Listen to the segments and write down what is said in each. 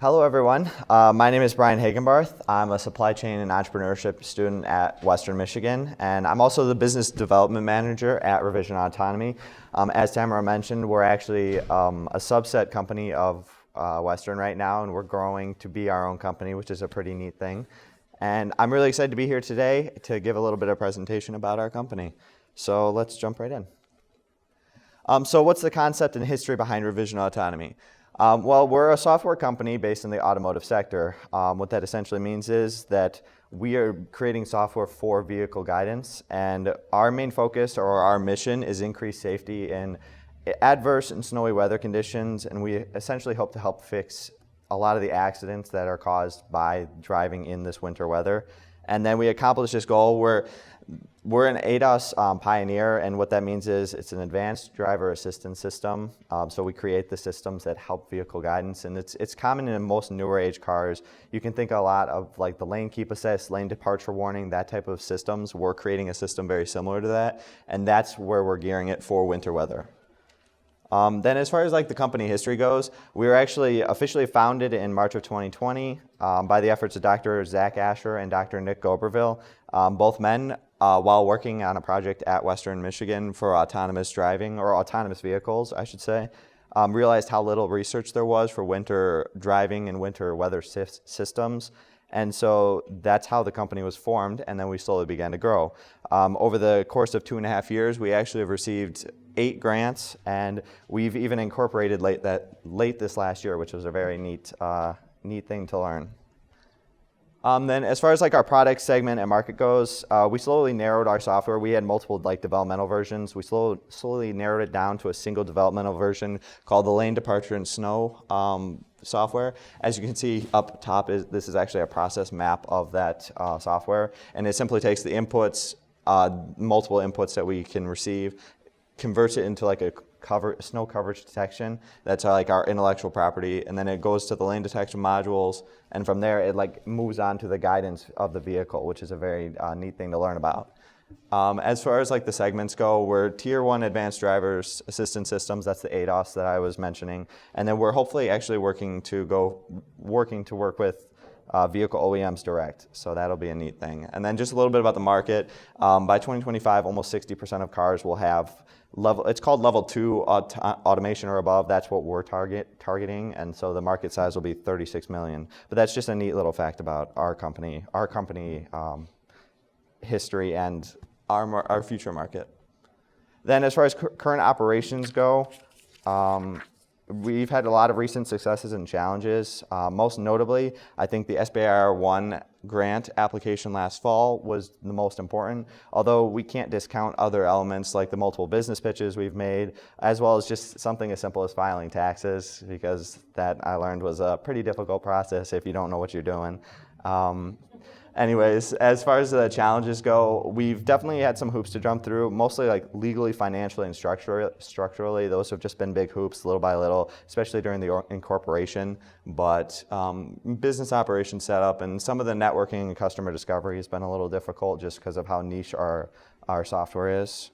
Hello everyone, my name is Bryan Hagenbarth. I'm a supply chain and entrepreneurship student at Western Michigan, and I'm also the business development manager at Revision Autonomy. As Tamara mentioned, we're actually a subset company of Western right now, and we're growing to be our own company, which is a pretty neat thing. And I'm really excited to be here today to give a little bit of presentation about our company. So let's jump right in. So what's the concept and history behind Revision Autonomy? Well, we're a software company based in the automotive sector. What that essentially means is that we are creating software for vehicle guidance, and our main focus or our mission is increase safety in adverse and snowy weather conditions, and we essentially hope to help fix a lot of the accidents that are caused by driving in this winter weather. And then we accomplish this goal. We're an ADAS pioneer, and what that means is it's an advanced driver assistance system. So we create the systems that help vehicle guidance, and it's common in most newer age cars. You can think a lot of like the lane keep assist, lane departure warning, that type of systems. We're creating a system very similar to that, and that's where we're gearing it for winter weather. Then as far as like the company history goes, we were actually officially founded in March of 2020 by the efforts of Dr. Zach Asher and Dr. Nick Goberville, both men while working on a project at Western Michigan for autonomous driving, or autonomous vehicles, I should say, realized how little research there was for winter driving and winter weather systems. And so that's how the company was formed, and then we slowly began to grow. Over the course of 2.5 years, we actually have received 8 grants, and we've even incorporated late this last year, which was a very neat thing to learn. Then as far as like our product segment and market goes, we slowly narrowed our software. We had multiple like developmental versions. We slowly narrowed it down to a single developmental version called the Lane Departure and Snow software. As you can see up top, this is actually a process map of that software, and it simply takes the inputs, multiple inputs that we can receive, converts it into like a snow coverage detection. That's like our intellectual property, and then it goes to the lane detection modules, and from there it like moves on to the guidance of the vehicle, which is a very neat thing to learn about. As far as like the segments go, we're Tier 1 Advanced Drivers Assistance Systems, that's the ADAS that I was mentioning, and then we're hopefully actually working to work with vehicle OEMs direct, so that'll be a neat thing. And then just a little bit about the market. By 2025, almost 60% of cars will have it's called level 2 automation or above. That's what we're targeting, and so the market size will be 36 million. But that's just a neat little fact about our company history and our future market. Then as far as current operations go, we've had a lot of recent successes and challenges. Most notably, I think the SBIR 1 grant application last fall was the most important, although we can't discount other elements like the multiple business pitches we've made, as well as just something as simple as filing taxes, because that I learned was a pretty difficult process if you don't know what you're doing. Anyways, as far as the challenges go, we've definitely had some hoops to jump through, mostly like legally, financially, and structurally. Those have just been big hoops little by little, especially during the incorporation. But business operation setup and some of the networking and customer discovery has been a little difficult just because of how niche our software is.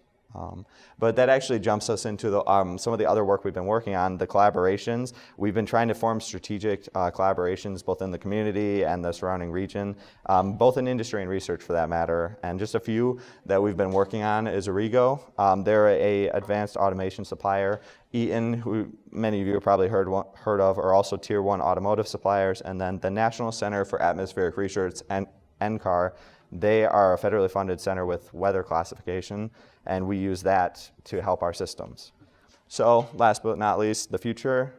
But that actually jumps us into some of the other work we've been working on, the collaborations. We've been trying to form strategic collaborations both in the community and the surrounding region, both in industry and research for that matter. And just a few that we've been working on is Origo. They're a advanced automation supplier. Eaton, who many of you have probably heard of, are also Tier 1 automotive suppliers. And then the National Center for Atmospheric Research, and NCAR. They are a federally funded center with weather classification, and we use that to help our systems. So last but not least, the future.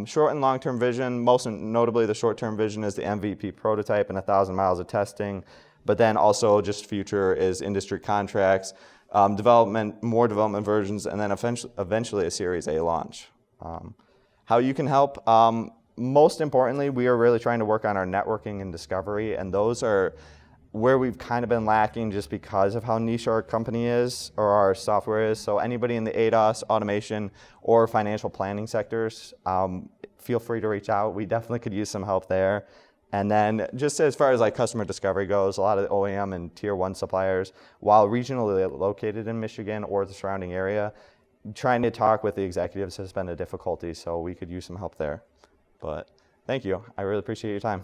Short and long-term vision, most notably the short-term vision is the MVP prototype and 1,000 miles of testing, but then also just future is industry contracts, more development versions, and then eventually a Series A launch. How you can help? Most importantly, we are really trying to work on our networking and discovery, and those are where we've kind of been lacking just because of how niche our company is, or our software is. So anybody in the ADAS, automation, or financial planning sectors, feel free to reach out. We definitely could use some help there. And then just as far as like customer discovery goes, a lot of the OEM and Tier 1 suppliers, while regionally located in Michigan or the surrounding area, trying to talk with the executives has been a difficulty, so we could use some help there. But Thank you. I really appreciate your time.